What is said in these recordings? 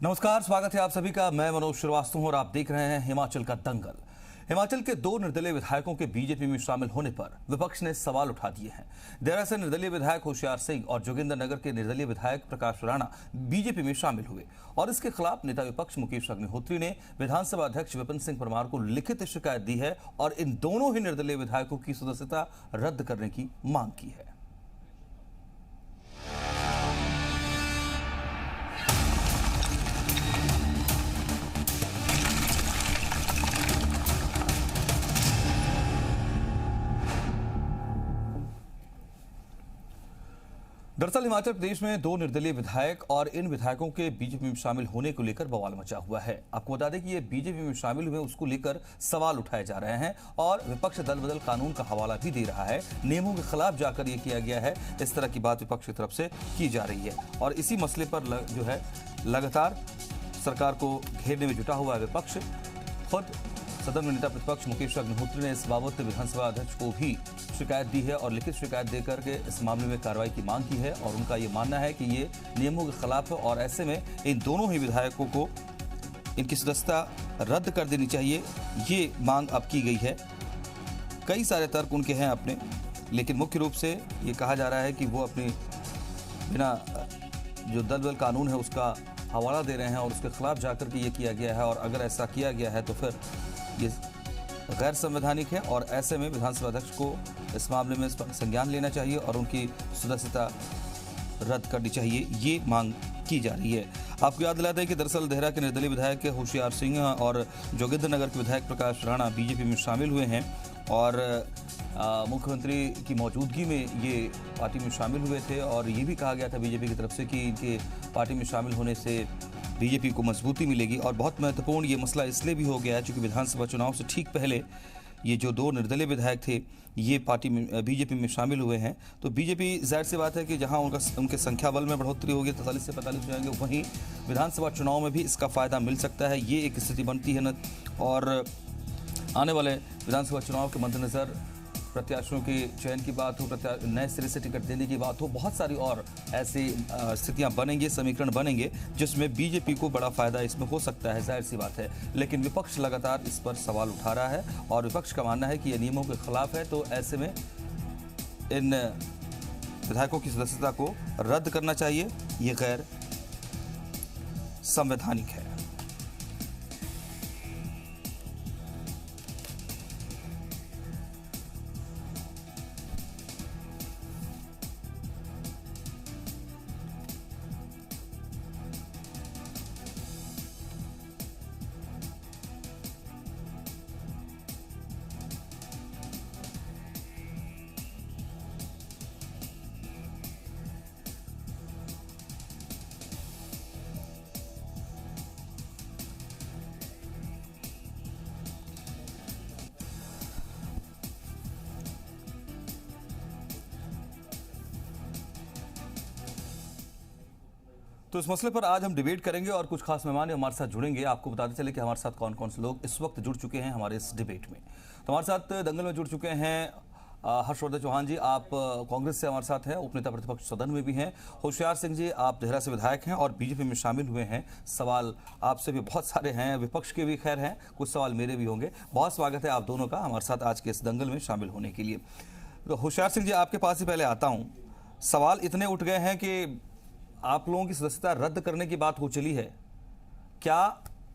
नमस्कार, स्वागत है आप सभी का। मैं मनोज श्रीवास्तव हूं और आप देख रहे हैं हिमाचल का दंगल। हिमाचल के दो निर्दलीय विधायकों के बीजेपी में शामिल होने पर विपक्ष ने सवाल उठा दिए हैं। देहरा से निर्दलीय विधायक होशियार सिंह और जोगिंद्रनगर के निर्दलीय विधायक प्रकाश राणा बीजेपी में शामिल हुए और इसके खिलाफ नेता विपक्ष मुकेश अग्निहोत्री ने विधानसभा अध्यक्ष विपिन सिंह परमार को लिखित शिकायत दी है और इन दोनों ही निर्दलीय विधायकों की सदस्यता रद्द करने की मांग की है। दरअसल हिमाचल प्रदेश में दो निर्दलीय विधायक और इन विधायकों के बीजेपी में शामिल होने को लेकर बवाल मचा हुआ है। आपको बता दें कि ये बीजेपी में शामिल हुए उसको लेकर सवाल उठाए जा रहे हैं और विपक्ष दल बदल कानून का हवाला भी दे रहा है। नियमों के खिलाफ जाकर ये किया गया है, इस तरह की बात विपक्ष की तरफ से की जा रही है और इसी मसले पर जो है लगातार सरकार को घेरने में जुटा हुआ है विपक्ष। खुद सदन में नेता प्रतिपक्ष मुकेश अग्निहोत्री ने इस बाबत विधानसभा अध्यक्ष को भी शिकायत दी है और लिखित शिकायत देकर के इस मामले में कार्रवाई की मांग की है और उनका ये मानना है कि ये नियमों के खिलाफ है और ऐसे में इन दोनों ही विधायकों को इनकी सदस्यता रद्द कर देनी चाहिए, ये मांग अब की गई है। कई सारे तर्क उनके हैं अपने, लेकिन मुख्य रूप से ये कहा जा रहा है कि वो अपनी बिना जो दल बदल कानून है उसका हवाला दे रहे हैं और उसके खिलाफ जाकर के ये किया गया है और अगर ऐसा किया गया है तो फिर ये गैर संवैधानिक है और ऐसे में विधानसभा अध्यक्ष को इस मामले में संज्ञान लेना चाहिए और उनकी सदस्यता रद्द करनी चाहिए, ये मांग की जा रही है। आपको याद दिलाते हैं कि दरअसल देहरा के निर्दलीय विधायक होशियार सिंह और जोगिंद्रनगर के विधायक प्रकाश राणा बीजेपी में शामिल हुए हैं और मुख्यमंत्री की मौजूदगी में ये पार्टी में शामिल हुए थे और ये भी कहा गया था बीजेपी की तरफ से कि इनके पार्टी में शामिल होने से बीजेपी को मजबूती मिलेगी और बहुत महत्वपूर्ण ये मसला इसलिए भी हो गया है क्योंकि विधानसभा चुनाव से ठीक पहले ये जो दो निर्दलीय विधायक थे ये पार्टी में बीजेपी में शामिल हुए हैं। तो बीजेपी जाहिर सी बात है कि जहां उनके संख्या बल में बढ़ोतरी होगी 43 से 45 हो जाएंगे, वहीं विधानसभा चुनाव में भी इसका फ़ायदा मिल सकता है, ये एक स्थिति बनती है न। और आने वाले विधानसभा चुनाव के मद्देनज़र प्रत्याशियों के चयन की बात हो, नए सिरे से टिकट देने की बात हो, बहुत सारी और ऐसी स्थितियां बनेंगे, समीकरण बनेंगे जिसमें बीजेपी को बड़ा फायदा इसमें हो सकता है, जाहिर सी बात है। लेकिन विपक्ष लगातार इस पर सवाल उठा रहा है और विपक्ष का मानना है कि ये नियमों के खिलाफ है, तो ऐसे में इन विधायकों की सदस्यता को रद्द करना चाहिए, ये गैर संवैधानिक है। तो इस मसले पर आज हम डिबेट करेंगे और कुछ खास मेहमान हमारे साथ जुड़ेंगे। आपको बताते चले कि हमारे साथ कौन कौन से लोग इस वक्त जुड़ चुके हैं हमारे इस डिबेट में। तो हमारे साथ दंगल में जुड़ चुके हैं हर्षवर्धन चौहान जी, आप कांग्रेस से हमारे साथ हैं, उपनेता प्रतिपक्ष सदन में भी हैं। होशियार सिंह जी, आप देहरा से विधायक हैं और बीजेपी में शामिल हुए हैं। सवाल आपसे भी बहुत सारे हैं, विपक्ष के भी खैर हैं, कुछ सवाल मेरे भी होंगे। बहुत स्वागत है आप दोनों का हमारे साथ आज के इस दंगल में शामिल होने के लिए। तो होशियार सिंह जी, आपके पास ही पहले आता हूँ। सवाल इतने उठ गए हैं कि आप लोगों की सदस्यता रद्द करने की बात हो चली है। क्या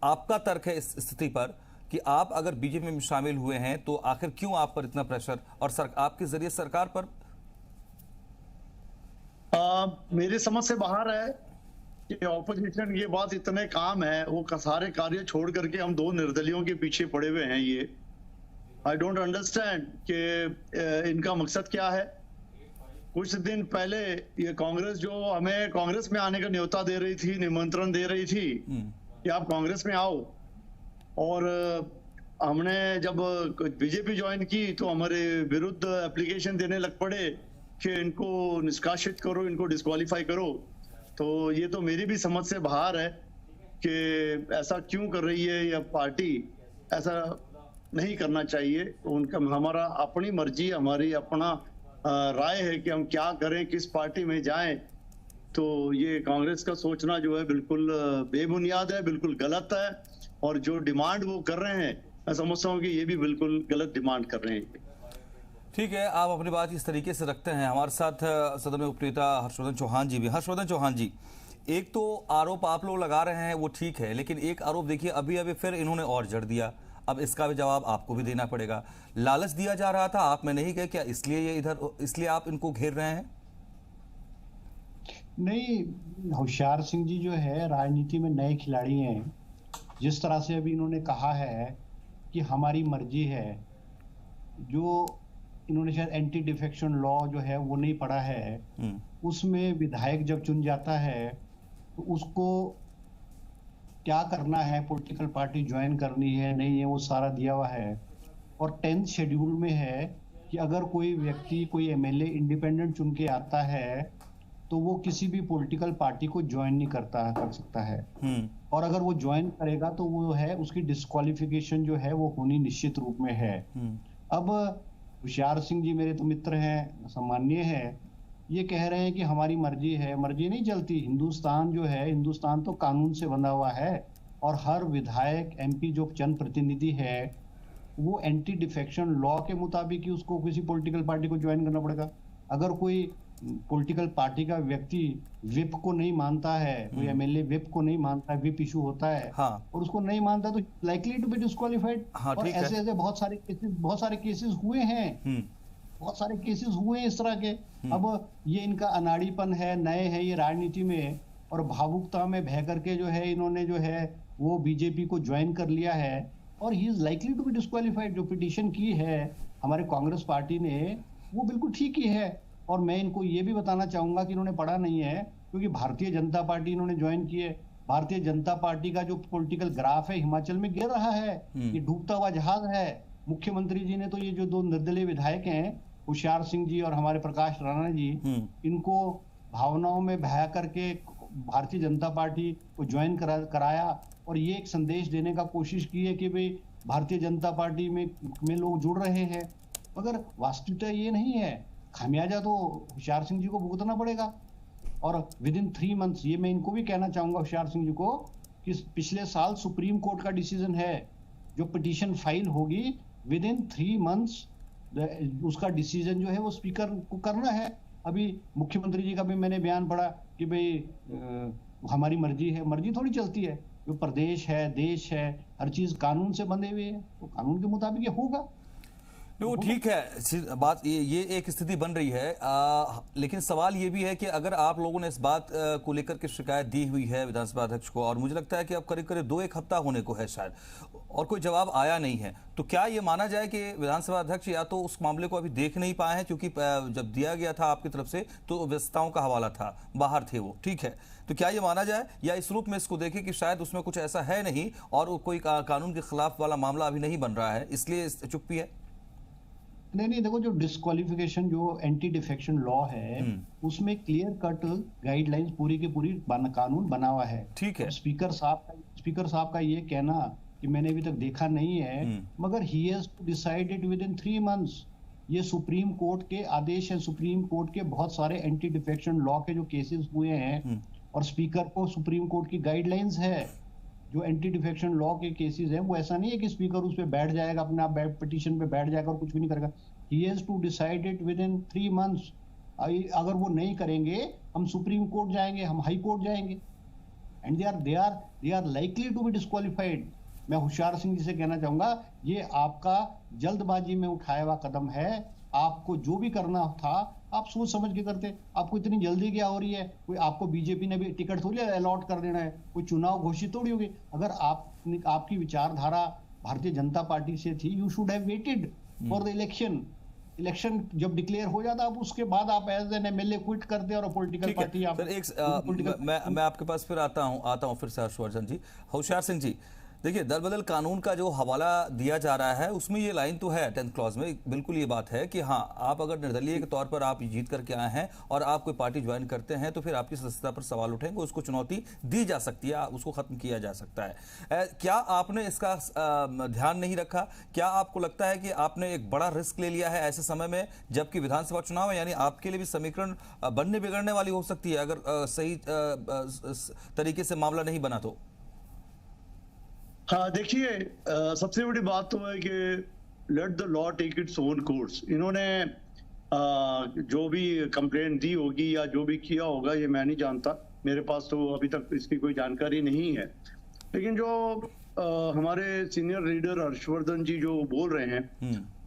आपका तर्क है इस स्थिति पर कि आप अगर बीजेपी में शामिल हुए हैं तो आखिर क्यों आप पर इतना प्रेशर और आपके जरिए सरकार पर? मेरी समझ से बाहर है कि ऑपोजिशन ये बात इतने काम है, वो सारे कार्य छोड़ करके हम दो निर्दलियों के पीछे पड़े हुए हैं। ये आई डोंट अंडरस्टैंड कि इनका मकसद क्या है। कुछ दिन पहले ये कांग्रेस जो हमें कांग्रेस में आने का न्योता दे रही थी, निमंत्रण दे रही थी कि आप कांग्रेस में आओ, और हमने जब बीजेपी ज्वाइन की तो हमारे विरुद्ध एप्लीकेशन देने लग पड़े कि इनको निष्कासित करो, इनको डिस्क्वालीफाई करो। तो ये तो मेरी भी समझ से बाहर है कि ऐसा क्यों कर रही है यह पार्टी। ऐसा नहीं करना चाहिए। उनका हमारा अपनी मर्जी, हमारी अपना राय है कि हम क्या करें, किस पार्टी में जाएं। तो ये कांग्रेस का सोचना जो है बिल्कुल बेबुनियाद है, बिल्कुल गलत है। और जो डिमांड वो कर रहे हैं, मैं समझता हूँ कि ये भी बिल्कुल गलत डिमांड कर रहे हैं। ठीक है, आप अपनी बात इस तरीके से रखते हैं। हमारे साथ सदन में उपनेता हर्षवर्धन चौहान जी भी। हर्षवर्धन चौहान जी, एक तो आरोप आप लोग लगा रहे हैं वो ठीक है, लेकिन एक आरोप देखिए अभी अभी फिर इन्होंने और जड़ दिया। अब इसका भी जवाब आपको भी देना पड़ेगा। लालच दिया जा रहा था, आप में नहीं गए क्या? इसलिए ये इधर, इसलिए आप इनको घेर रहे हैं? नहीं, होशियार सिंह जी जो है राजनीति में नए खिलाड़ी हैं। जिस तरह से अभी इन्होंने कहा है कि हमारी मर्जी है, जो इन्होंने शायद एंटी डिफेक्शन लॉ जो है वो नहीं पढ़ा है, उसमें विधायक जब चुन जाता है तो उसको क्या करना है, पॉलिटिकल पार्टी ज्वाइन करनी है नहीं है, वो सारा दिया हुआ है। और 10th शेड्यूल में है कि अगर कोई व्यक्ति, कोई एमएलए इंडिपेंडेंट चुन के आता है तो वो किसी भी पॉलिटिकल पार्टी को ज्वाइन नहीं कर सकता है। और अगर वो ज्वाइन करेगा तो वो है, उसकी डिस्क्वालिफिकेशन जो है वो होनी निश्चित रूप में है। अब होशियार सिंह जी मेरे तो मित्र हैं, सम्माननीय है, ये कह रहे हैं कि हमारी मर्जी है। मर्जी नहीं चलती। हिंदुस्तान जो है, हिंदुस्तान तो कानून से बंधा हुआ है और हर विधायक, एमपी जो जनप्रतिनिधि है वो एंटी डिफेक्शन लॉ के मुताबिक ही उसको किसी पॉलिटिकल पार्टी को ज्वाइन करना पड़ेगा। अगर कोई पॉलिटिकल पार्टी का व्यक्ति विप को नहीं मानता है, कोई एमएलए विप को नहीं मानता है, विप इशू होता है, हाँ। और उसको नहीं मानता तो लाइकली टू बी डिस्क्वालिफाइड। हाँ, और ऐसे ऐसे बहुत सारे केसेस हुए हैं, बहुत सारे केसेस हुए हैं इस तरह के। अब ये इनका अनाड़ीपन है, नए है ये राजनीति में, और भावुकता में बह करके जो है इन्होंने जो है वो बीजेपी को ज्वाइन कर लिया है और he is likely to be disqualified. जो पिटीशन की है हमारे कांग्रेस पार्टी ने वो बिल्कुल ठीक ही है। और मैं इनको ये भी बताना चाहूंगा कि इन्होंने पढ़ा नहीं है, क्योंकि भारतीय जनता पार्टी इन्होंने ज्वाइन की है। भारतीय जनता पार्टी का जो पॉलिटिकल ग्राफ है हिमाचल में गिर रहा है, ये डूबता हुआ जहाज है। मुख्यमंत्री जी ने तो ये जो दो निर्दलीय विधायक हैं, होशियार सिंह जी और हमारे प्रकाश राणा जी, इनको भावनाओं में बहा करके भारतीय जनता पार्टी को ज्वाइन कराया और ये एक संदेश देने का कोशिश की है कि भाई भारतीय जनता पार्टी में लोग जुड़ रहे हैं, मगर वास्तविकता ये नहीं है। खामियाजा तो होशियार सिंह जी को भुगतना पड़ेगा। और विद इन 3 मंथ्स, ये मैं इनको भी कहना चाहूंगा होशियार सिंह जी को, कि पिछले साल सुप्रीम कोर्ट का डिसीजन है, जो पिटीशन फाइल होगी विद इन 3 मंथ्स उसका डिसीजन जो है वो स्पीकर को करना है। अभी मुख्यमंत्री जी का भी मैंने बयान पढ़ा कि भाई हमारी मर्जी है। मर्जी थोड़ी चलती है, जो प्रदेश है, देश है, हर चीज कानून से बंधे हुए है, तो कानून के मुताबिक ये होगा। वो ठीक है, बात ये एक स्थिति बन रही है। लेकिन सवाल ये भी है कि अगर आप लोगों ने इस बात को लेकर के शिकायत दी हुई है विधानसभा अध्यक्ष को, और मुझे लगता है कि अब करीब करीब 2-1 हफ्ता होने को है शायद, और कोई जवाब आया नहीं है, तो क्या ये माना जाए कि विधानसभा अध्यक्ष या तो उस मामले को अभी देख नहीं पाए हैं, क्योंकि जब दिया गया था आपकी तरफ से तो व्यस्तताओं का हवाला था, बाहर थे वो, ठीक है, तो क्या ये माना जाए, या इस रूप में इसको देखें कि शायद उसमें कुछ ऐसा है नहीं और कोई कानून के खिलाफ वाला मामला अभी नहीं बन रहा है, इसलिए चुप्पी है? नहीं, देखो, जो डिस्क्वालिफिकेशन, जो एंटी डिफेक्शन लॉ है, उसमें क्लियर कट गाइडलाइंस पूरी की पूरी कानून बना हुआ है। ठीक है। स्पीकर साहब का ये कहना कि मैंने अभी तक देखा नहीं है, मगर he has to decide it within 3 months. ये सुप्रीम कोर्ट के आदेश है, सुप्रीम कोर्ट के बहुत सारे एंटी डिफेक्शन लॉ के जो केसेस हुए हैं, और स्पीकर को सुप्रीम कोर्ट की गाइडलाइंस है। जो एंटी डिफेक्शन लॉ के केसेस हैं, वो ऐसा नहीं है कि स्पीकर उस पे बैठ जाएगा, अपने आप पिटीशन पे बैठ जाएगा और कुछ भी नहीं करेगा। He has to decide it within 3 months. अगर वो नहीं करेंगे, हम सुप्रीम कोर्ट जाएंगे, हम हाई कोर्ट जाएंगे, and they are likely to be disqualified. मैं होशियार सिंह जी से कहना चाहूंगा, ये आपका जल्दबाजी में उठाया हुआ कदम है। आपको जो भी करना था आप सोच समझ के करते। आपको इतनी जल्दी क्या हो रही है? कोई आपको बीजेपी ने भी टिकट थोड़ी अलॉट कर देना है, कोई चुनाव घोषित थोड़ी होगी। अगर आपकी विचारधारा भारतीय जनता पार्टी से थी, you should have waited for the election जब डिक्लेयर हो जाता, अब उसके बाद आप एज एन एमएलए क्विट करते और पॉलिटिकल पार्टी मैं आपके पास फिर आता हूं फिर से हर्षवर्धन जी। होशियार सिंह जी, देखिए, दल बदल कानून का जो हवाला दिया जा रहा है उसमें ये लाइन तो है 10th क्लॉज में, बिल्कुल ये बात है कि हाँ, आप अगर निर्दलीय के तौर पर आप जीत करके आए हैं और आप कोई पार्टी ज्वाइन करते हैं तो फिर आपकी सदस्यता पर सवाल उठेंगे, उसको चुनौती दी जा सकती है, उसको खत्म किया जा सकता है। क्या आपने इसका ध्यान नहीं रखा? क्या आपको लगता है कि आपने एक बड़ा रिस्क ले लिया है ऐसे समय में जबकि विधानसभा चुनाव है? यानी आपके लिए भी समीकरण बनने बिगड़ने वाली हो सकती है अगर सही तरीके से मामला नहीं बना तो। हाँ देखिए, सबसे बड़ी बात तो है कि let the law take its own course. इन्होंने जो भी कंप्लेंट दी होगी या जो भी किया होगा ये मैं नहीं जानता, मेरे पास तो अभी तक इसकी कोई जानकारी नहीं है। लेकिन जो हमारे सीनियर लीडर हर्षवर्धन जी जो बोल रहे हैं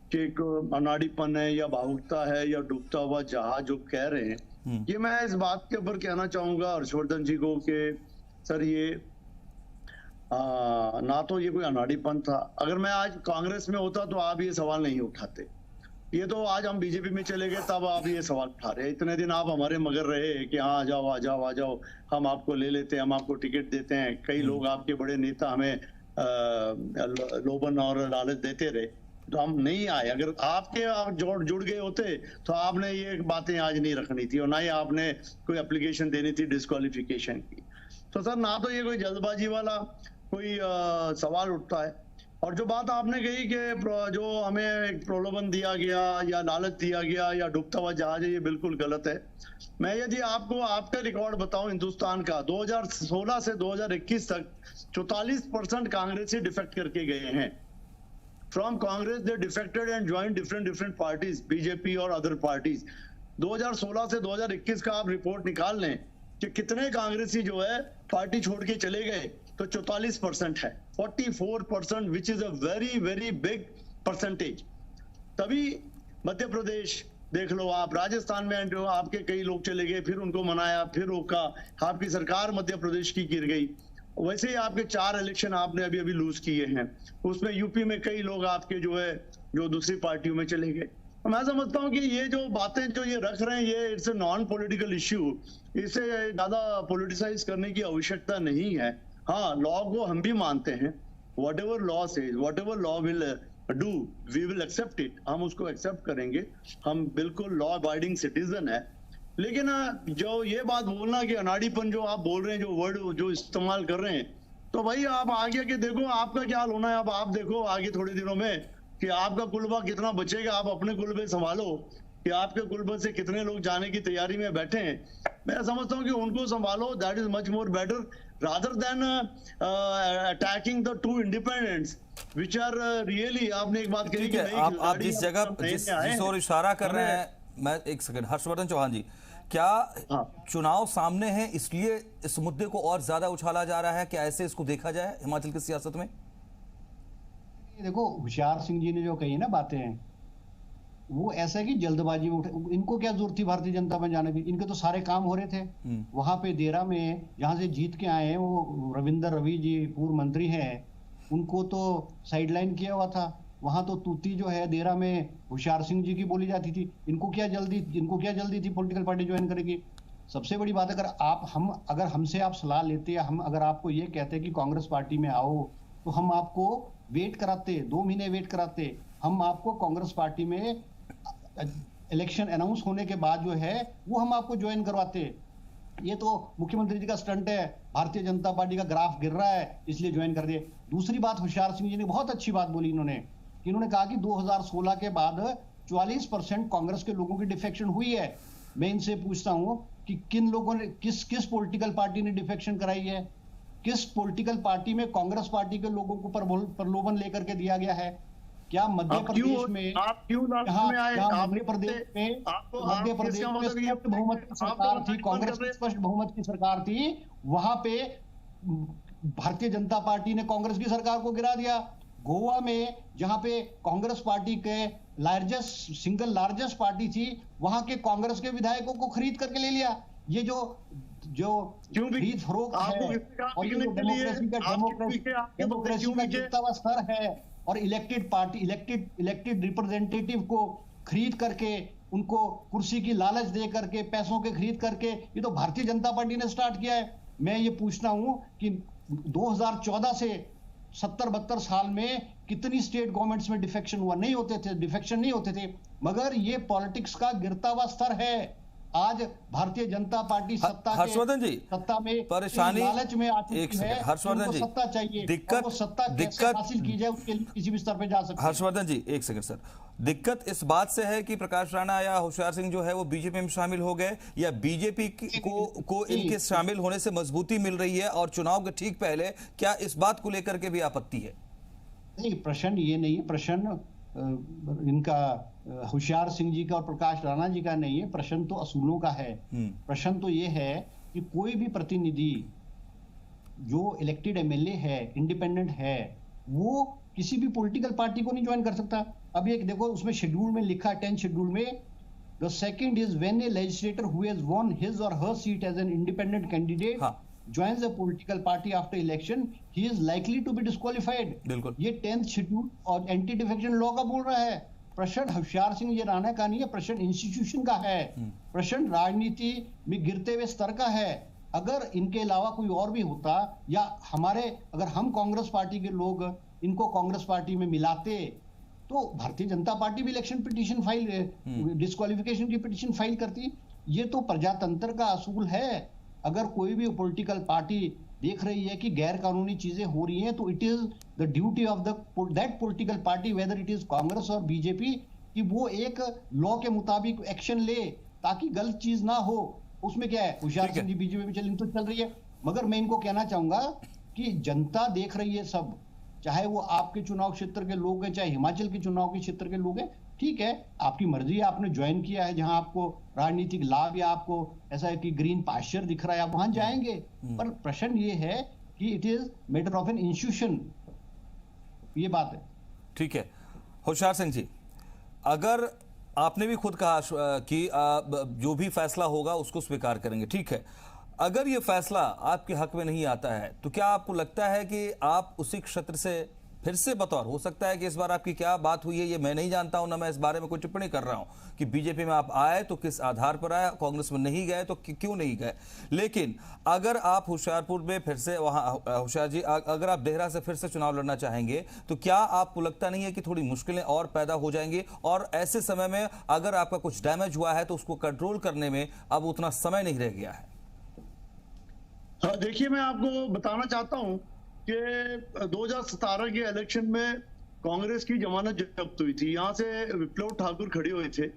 कि एक अनाड़ीपन है या भावुकता है या डूबता हुआ जहाज जो कह रहे हैं, ये मैं इस बात के ऊपर कहना चाहूंगा हर्षवर्धन जी को कि सर ये ना तो ये कोई अनाड़ीपन था। अगर मैं आज कांग्रेस में होता तो आप ये सवाल नहीं उठाते। ये तो आज हम बीजेपी में चले गए तब आप ये सवाल उठा रहे हैं। इतने दिन आप हमारे मगर रहे कि हाँ आ जाओ आ जाओ आ जाओ, हम आपको ले लेते हैं, हम आपको टिकट देते हैं। कई लोग आपके बड़े नेता हमें लोभन और लालच देते रहे, तो हम नहीं आए। अगर आपके आप जुड़ गए होते तो आपने ये बातें आज नहीं रखनी थी और ना ही आपने कोई एप्लीकेशन देनी थी डिस्क्वालिफिकेशन की। तो सर ना तो ये कोई जल्दबाजी वाला कोई सवाल उठता है। और जो बात आपने कही कि जो हमें एक प्रलोभन दिया गया या लालच दिया गया या डूबता हुआ जहाज है, ये बिल्कुल गलत है। मैं यदि आपको आपका रिकॉर्ड बताऊं हिंदुस्तान का, 2016 से 2021 तक 44% कांग्रेसी डिफेक्ट करके गए हैं। From Congress they defected and join different parties, BJP और अदर पार्टीज। 2016 से 2021 का आप रिपोर्ट निकाल लें कि कितने कांग्रेसी जो है पार्टी छोड़ के चले गए, तो 44% है। 44% which is a very very big percentage. तभी मध्य प्रदेश देख लो आप, राजस्थान में जो आपके कई लोग चले गए, फिर उनको मनाया, फिर रोका, आपकी सरकार मध्य प्रदेश की गिर गई। वैसे ही आपके 4 इलेक्शन आपने अभी अभी लूज किए हैं, उसमें यूपी में कई लोग आपके जो है जो दूसरी पार्टियों में चले गए। मैं समझता हूं कि ये जो बातें जो ये रख रहे हैं, ये it's a non political issue, इसे ज्यादा पॉलिटिसाइज करने की आवश्यकता नहीं है। हाँ, लॉ को हम भी मानते हैं, whatever law says, whatever law will do we will accept it, हम उसको एक्सेप्ट करेंगे, हम बिल्कुल लॉ अबाइडिंग सिटीजन है। लेकिन जो ये बात बोलना कि अनाड़ीपन जो आप बोल रहे हैं, जो वर्ड जो इस्तेमाल कर रहे हैं, तो भाई आप आगे के देखो आपका क्या हाल होना है। अब आप देखो आगे थोड़े दिनों में कि आपका कुलबा कितना बचेगा, आप अपने कुलबे संभालो कि आपके कुलबे से कितने लोग जाने की तैयारी में बैठे हैं। मैं समझता हूं कि उनको संभालो, that is much more better rather than attacking the two independents which are really। आपने एक बात कही कि आप जिस जगह जिस ओर इशारा कर रहे हैं, मैं एक सेकंड, हर्षवर्धन चौहान जी, क्या चुनाव सामने है इसलिए इस मुद्दे को और ज्यादा उछाला जा रहा है? क्या ऐसे इसको देखा जाए हिमाचल की सियासत में? देखो, होशियार सिंह जी ने जो कही ना बातें, वो ऐसा है कि जल्दबाजी में उठे। इनको क्या जरूरत थी भारतीय जनता में जाने की? इनके तो सारे काम हो रहे थे वहां पे देरा में, जहां से जीत के आए हैं। वो रविंदर रवि जी पूर्व मंत्री हैं, उनको तो साइडलाइन किया हुआ था। वहां तो तूती जो है देरा में होशियार सिंह जी की बोली जाती थी। इनको क्या जल्दी थी पॉलिटिकल पार्टी ज्वाइन करेगी? सबसे बड़ी बात, अगर हमसे आप सलाह लेते, या हम अगर आपको ये कहते कि कांग्रेस पार्टी में आओ, तो हम आपको वेट कराते, 2 महीने वेट कराते। हम आपको कांग्रेस पार्टी में इलेक्शन अनाउंस होने के बाद जो है वो हम आपको ज्वाइन करवाते। ये तो मुख्यमंत्री जी का स्टंट है, भारतीय जनता पार्टी का ग्राफ गिर रहा है इसलिए ज्वाइन कर दिए। दूसरी बात, होशियार सिंह जी ने बहुत अच्छी बात बोली। इन्होंने कहा कि 2016 के बाद 44% कांग्रेस के लोगों की डिफेक्शन हुई है। मैं इनसे पूछता हूं कि किन लोगों ने, किस पॉलिटिकल पार्टी ने डिफेक्शन कराई है? किस पॉलिटिकल पार्टी में कांग्रेस पार्टी के लोगों को प्रलोभन लेकर के दिया गया है? क्या मध्य प्रदेश में, आप क्यों मध्य प्रदेश में स्पष्ट बहुमत की सरकार थी, कांग्रेस की स्पष्ट बहुमत की सरकार थी, वहां पे भारतीय जनता पार्टी ने कांग्रेस की सरकार को गिरा दिया। गोवा में जहां पे कांग्रेस पार्टी के सिंगल लार्जेस्ट पार्टी थी, वहां के कांग्रेस के विधायकों को खरीद करके ले लिया। ये जो खरीद फरोख्त है और ये डेमोक्रेसी का गिरता हुआ स्तर है, और इलेक्टेड रिप्रेजेंटेटिव को खरीद करके, उनको कुर्सी की लालच दे करके, पैसों के खरीद करके, ये तो भारतीय जनता पार्टी ने स्टार्ट किया है। मैं ये पूछता हूं कि 2014 से 70-72 साल में कितनी स्टेट गवर्नमेंट्स में डिफेक्शन हुआ, नहीं होते थे, डिफेक्शन नहीं होते थे। मगर ये पॉलिटिक्स का गिरता हुआ स्तर है। आज भारतीय जनता पार्टी हर्षवर्धन जी सत्ता में परेशानी, लालच में आ चुकी है। हर्षवर्धन जी सत्ता चाहिए, दिक्कत, वो सत्ता कैसे हासिल की जाए उसके लिए किसी भी स्तर पे जा सकते हैं। हर्षवर्धन जी एक सेकंड सर, दिक्कत इस बात से है कि प्रकाश राणा या होशियार सिंह जो है वो बीजेपी में शामिल हो गए, या बीजेपी को इनके शामिल होने से मजबूती मिल रही है, और चुनाव के ठीक पहले क्या इस बात को लेकर के भी आपत्ति है? नहीं, प्रश्न ये नहीं है, प्रश्न इनका होशियार सिंह जी का और प्रकाश राणा जी का नहीं है, प्रश्न तो असूलों का है। प्रश्न तो ये है कि कोई भी प्रतिनिधि जो इलेक्टेड एमएलए है, इंडिपेंडेंट है, वो किसी भी पॉलिटिकल पार्टी को नहीं ज्वाइन कर सकता। अब एक देखो उसमें शेड्यूल में लिखा, 10 शेड्यूल में, the second is when a legislator who has won his or her seat as an independent candidate joins a political party after election, he is likely to be disqualified। बिल्कुल, ये 10th schedule और anti defection law का बोल रहा है। प्रश्न होशियार सिंह ये राणा का नहीं है, प्रश्न इंस्टीट्यूशन का है, प्रश्न राजनीति में गिरते हुए स्तर का है। अगर इनके अलावा कोई और भी होता, या अगर हम कांग्रेस पार्टी के लोग इनको कांग्रेस पार्टी में मिलाते, तो भारतीय जनता पार्टी भी इलेक्शन पिटीशन फाइल, डिस्क्वालिफिकेशन की पिटीशन फाइल करती। ये तो प्रजातंत्र का असूल है। अगर कोई भी पॉलिटिकल पार्टी देख रही है कि गैर कानूनी चीजें हो रही हैं, तो it is the duty of that political party, whether it is Congress और बीजेपी, कि वो एक लॉ के मुताबिक एक्शन ले ताकि गलत चीज ना हो। उसमें क्या है, होशियार सिंह जी बीजेपी में चल रही है। मगर मैं इनको कहना चाहूंगा कि जनता देख रही है सब, चाहे वो आपके चुनाव क्षेत्र के लोग हैं, चाहे हिमाचल के चुनाव के क्षेत्र के लोग हैं। ठीक है, आपकी मर्जी है, आपने ज्वाइन किया है जहां आपको राजनीतिक लाभ या आपको ऐसा है कि ग्रीन पास्चर दिख रहा है, आप वहां जाएंगे। पर प्रश्न ये है कि it is matter of an institution, ये बात है। ठीक है होशियार सिंह जी, अगर आपने भी खुद कहा कि जो भी फैसला होगा उसको स्वीकार करेंगे, ठीक है, अगर ये फैसला आपके हक में नहीं आता है तो क्या आपको लगता है कि आप उसी क्षेत्र से फिर से बतौर, हो सकता है कि इस बार आपकी क्या बात हुई है ये मैं नहीं जानता हूं, ना मैं इस बारे में कोई टिप्पणी कर रहा हूं कि बीजेपी में आप आए तो किस आधार पर आए, कांग्रेस में नहीं गए तो क्यों नहीं गए, लेकिन अगर आप होशियारपुर में फिर से, वहां होशियार जी अगर आप देहरा से फिर से चुनाव लड़ना चाहेंगे तो क्या आपको लगता नहीं है कि थोड़ी मुश्किलें और पैदा हो जाएंगी, और ऐसे समय में अगर आपका कुछ डैमेज हुआ है तो उसको कंट्रोल करने में अब उतना समय नहीं रह गया है? देखिए, मैं आपको बताना चाहता हूं कि 2017 के इलेक्शन में कांग्रेस की जमानत जब्त हुई थी। यहाँ से विप्लव ठाकुर खड़े हुए थे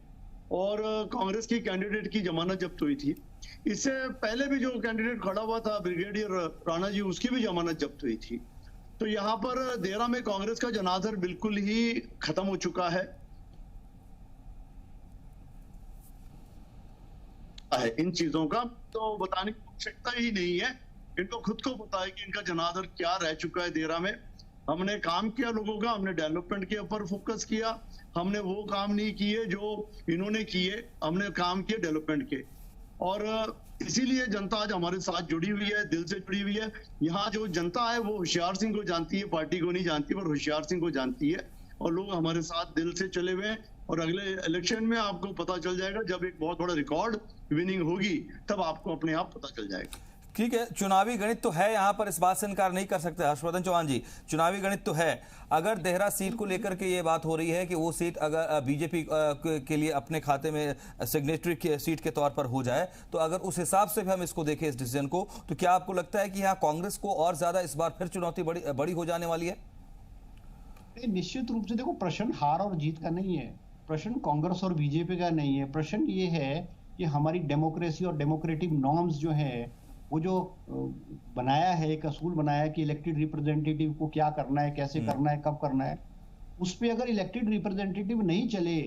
और कांग्रेस की कैंडिडेट की जमानत जब्त हुई थी। इससे पहले भी जो कैंडिडेट खड़ा हुआ था ब्रिगेडियर राणा जी, उसकी भी जमानत जब्त हुई थी। तो यहाँ पर देहरा में कांग्रेस का जनाधार बिल्कुल ही खत्म हो चुका है। इन चीजों का तो बताने की आवश्यकता ही नहीं है, इनको खुद को पता है कि इनका जनाधार क्या रह चुका है देहरा में। हमने काम किया लोगों का, हमने डेवलपमेंट के ऊपर फोकस किया, हमने वो काम नहीं किए जो इन्होंने किए, हमने काम किए डेवलपमेंट के। और इसीलिए जनता आज हमारे साथ जुड़ी हुई है, दिल से जुड़ी हुई है। यहाँ जो जनता है वो होशियार सिंह को जानती है, पार्टी को नहीं जानती, पर होशियार सिंह को जानती है, और लोग हमारे साथ दिल से चले हुए हैं। और अगले इलेक्शन में आपको पता चल जाएगा, जब एक बहुत बड़ा रिकॉर्ड विनिंग होगी तब आपको अपने आप पता चल जाएगा। ठीक है, चुनावी गणित तो है, यहां पर इस बात से इनकार नहीं कर सकते हर्षवर्धन चौहान जी, चुनावी गणित तो है। अगर देहरा सीट को लेकर के ये बात हो रही है कि वो सीट अगर बीजेपी के लिए अपने खाते में सिग्नेटरी की सीट के तौर पर हो जाए, तो अगर उस हिसाब से भी हम इसको देखें इस डिसीजन को, तो क्या आपको लगता है कि यहाँ कांग्रेस को और ज्यादा इस बार फिर चुनौती बड़ी हो जाने वाली है? निश्चित रूप से देखो, प्रश्न हार और जीत का नहीं है, प्रश्न कांग्रेस और बीजेपी का नहीं है। प्रश्न ये है कि हमारी डेमोक्रेसी और डेमोक्रेटिक नॉर्म्स जो है, वो जो बनाया है, एक असूल बनाया है कि इलेक्टेड रिप्रेजेंटेटिव को क्या करना है, कैसे करना है, कब करना है, उस पे अगर इलेक्टेड रिप्रेजेंटेटिव नहीं चले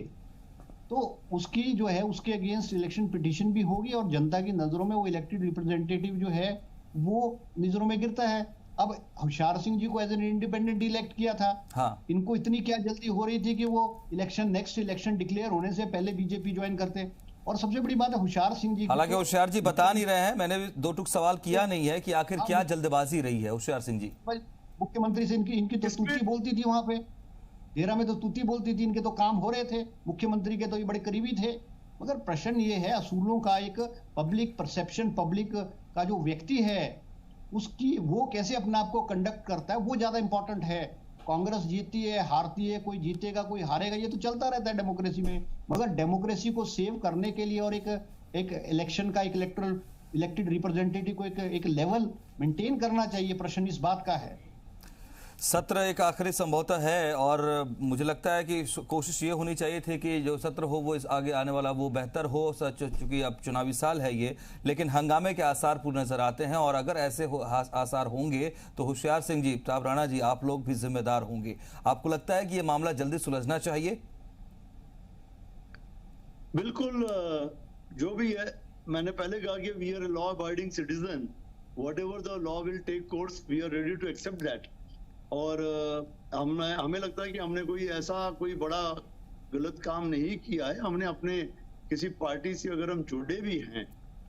तो उसकी जो है उसके अगेंस्ट इलेक्शन पिटीशन भी होगी, और जनता की नजरों में वो इलेक्टेड रिप्रेजेंटेटिव जो है वो नजरों में गिरता है। अब होशियार सिंह जी को एज एन इंडिपेंडेंट इलेक्ट किया था। हाँ। इनको इतनी क्या जल्दी हो रही थी कि वो नेक्स्ट इलेक्शन डिक्लेयर होने से पहले बीजेपी ज्वाइन करते। और सबसे बड़ी बात है होशियार सिंह जी, हालांकि होशियार जी बता नहीं रहे हैं, मैंने भी दो टुक सवाल किया नहीं है कि आखिर क्या जल्दबाजी रही है होशियार सिंह जी। मुख्यमंत्री से इनकी तो तूती बोलती थी, वहां पे देहरा में तो तूती बोलती थी, इनके तो काम हो रहे थे, मुख्यमंत्री के तो ये बड़े करीबी थे। मगर प्रश्न ये है असूलों का, एक पब्लिक परसेप्शन, पब्लिक का जो व्यक्ति है उसकी वो कैसे अपने आप को कंडक्ट करता है वो ज्यादा इंपॉर्टेंट है। कांग्रेस जीतती है, हारती है, कोई जीतेगा कोई हारेगा, ये तो चलता रहता है डेमोक्रेसी में। मगर डेमोक्रेसी को सेव करने के लिए और एक एक इलेक्शन का, एक इलेक्टेड रिप्रेजेंटेटिव को एक लेवल मेंटेन करना चाहिए। प्रश्न इस बात का है। सत्र एक आखिरी संभवतः है और मुझे लगता है कि कोशिश ये होनी चाहिए थी कि जो सत्र हो वो इस आगे आने वाला वो बेहतर हो, सच चूंकि अब चुनावी साल है ये, लेकिन हंगामे के आसार पूरे नजर आते हैं। और अगर ऐसे आसार होंगे तो होशियार सिंह जी, प्रताप राणा जी, आप लोग भी जिम्मेदार होंगे। आपको लगता है कि ये मामला जल्दी सुलझना चाहिए? बिल्कुल, जो भी है, मैंने पहले कहा कि we are a law abiding citizen, whatever the law will take course, we are ready to accept that. और हमें लगता है कि हमने कोई बड़ा गलत काम नहीं किया है। हमने अपने किसी पार्टी से अगर हम जुड़े भी हैं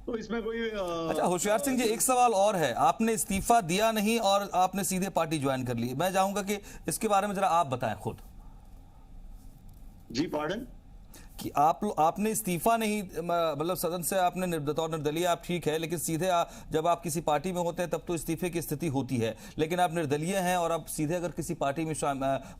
तो इसमें कोई अच्छा होशियार सिंह जी, एक सवाल और है। आपने इस्तीफा दिया नहीं और आपने सीधे पार्टी ज्वाइन कर ली। मैं चाहूंगा कि इसके बारे में जरा आप बताएं खुद। जी पार्डन? कि आपने इस्तीफा नहीं, मतलब सदन से आपने बतौर निर्दलीय आप ठीक है, लेकिन सीधे जब आप किसी पार्टी में होते हैं तब तो इस्तीफे की स्थिति होती है, लेकिन आप निर्दलीय हैं और आप सीधे अगर किसी पार्टी में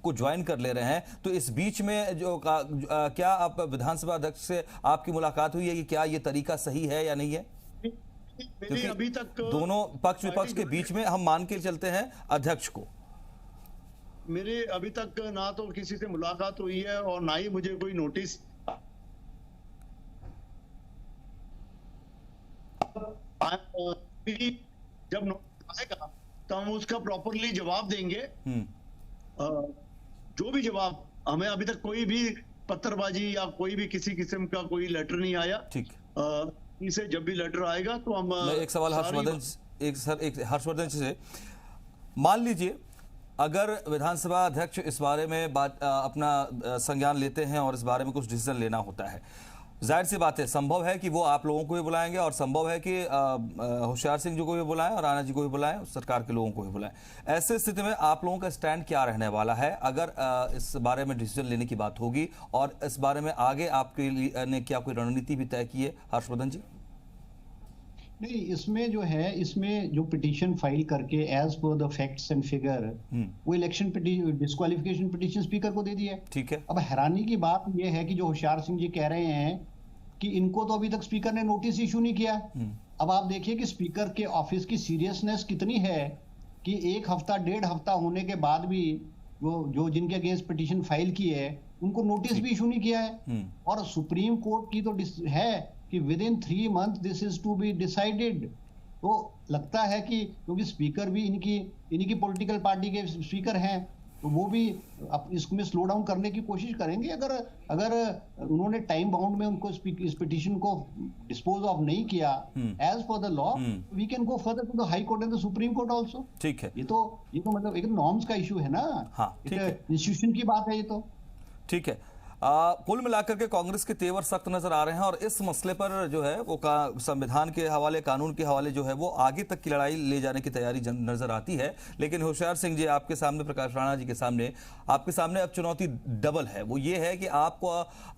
को ज्वाइन कर ले रहे हैं तो इस बीच में क्या आप विधानसभा अध्यक्ष से आपकी मुलाकात हुई है कि क्या ये तरीका सही है या नहीं है? क्योंकि अभी तक दोनों पक्ष विपक्ष के बीच में हम मान के चलते हैं अध्यक्ष को। मेरे अभी तक ना तो किसी से मुलाकात हुई है और ना ही मुझे कोई नोटिस। जब नोटिस आएगा तो हम उसका प्रॉपरली जवाब देंगे। जो भी जवाब, हमें अभी तक कोई भी पत्थरबाजी या कोई भी किसी किस्म का कोई लेटर नहीं आया। ठीक, इसे जब भी लेटर आएगा तो हम एक सवाल हर्षवर्धन से, मान लीजिए अगर विधानसभा अध्यक्ष इस बारे में अपना संज्ञान लेते हैं और इस बारे में कुछ डिसीजन लेना होता है, जाहिर सी बात है संभव है कि वो आप लोगों को भी बुलाएंगे और संभव है कि होशियार सिंह जी को भी बुलाएं और राणा जी को भी बुलाएं, सरकार के लोगों को भी बुलाएं। ऐसे स्थिति में आप लोगों का स्टैंड क्या रहने वाला है अगर इस बारे में डिसीजन लेने की बात होगी, और इस बारे में आगे आपके लिए ने क्या कोई रणनीति भी तय की है? हर्षवर्धन जी। नहीं, इसमें जो है, इसमें जो पिटीशन फाइल करके as per the facts and figure वो इलेक्शन डिस्क्वालिफिकेशन पिटीशन स्पीकर को दे दिया है। ठीक है। अब हैरानी की बात यह है कि जो होशियार सिंह जी कह रहे हैं कि इनको तो अभी तक स्पीकर ने नोटिस इशू नहीं किया। अब आप देखिए कि स्पीकर के ऑफिस की सीरियसनेस कितनी है कि 1 हफ्ता 1.5 हफ्ता होने के बाद भी वो जो जिनके अगेंस्ट पिटीशन फाइल की है उनको नोटिस भी इशू नहीं किया है। और सुप्रीम कोर्ट की तो है कि within 3 months this is to be decided. तो लगता है कि क्योंकि स्पीकर भी इनकी पॉलिटिकल पार्टी के स्पीकर हैं तो वो भी इसमें स्लो डाउन करने की कोशिश करेंगे। अगर उन्होंने टाइम बाउंड में उनको इस पिटीशन को डिस्पोज ऑफ नहीं किया as per the law, we can go further to the High Court and the Supreme Court also. ठीक है। ये तो मतलब एक नॉर्म्स का इशू है ना। हाँ, इंस्टीट्यूशन की बात है ये तो। ठीक है। कुल मिलाकर के कांग्रेस के तेवर सख्त नजर आ रहे हैं और इस मसले पर जो है वो संविधान के हवाले, कानून के हवाले जो है वो आगे तक की लड़ाई ले जाने की तैयारी नजर आती है। लेकिन होशियार सिंह जी आपके सामने, प्रकाश राणा जी के सामने, आपके सामने अब चुनौती डबल है। वो ये है कि आपको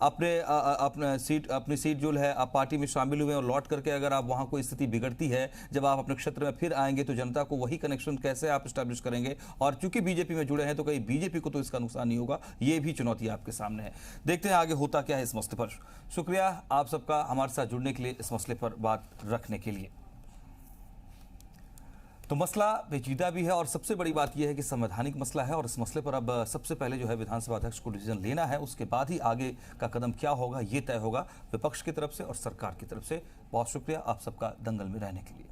अपनी सीट जो है आप पार्टी में शामिल हुए और लौट करके अगर आप वहां कोई स्थिति बिगड़ती है, जब आप अपने क्षेत्र में फिर आएंगे तो जनता को वही कनेक्शन कैसे आप स्टैब्लिश करेंगे, और चूंकि बीजेपी में जुड़े हैं तो कहीं बीजेपी को तो इसका नुकसान नहीं होगा। ये भी चुनौती आपके सामने है। देखते हैं आगे होता क्या है इस मसले पर। शुक्रिया आप सबका हमारे साथ जुड़ने के लिए, इस मसले पर बात रखने के लिए। तो मसला पेचीदा भी है और सबसे बड़ी बात यह है कि संवैधानिक मसला है और इस मसले पर अब सबसे पहले जो है विधानसभा अध्यक्ष को डिसीजन लेना है, उसके बाद ही आगे का कदम क्या होगा ये तय होगा विपक्ष की तरफ से और सरकार की तरफ से। बहुत शुक्रिया आप सबका दंगल में रहने के लिए।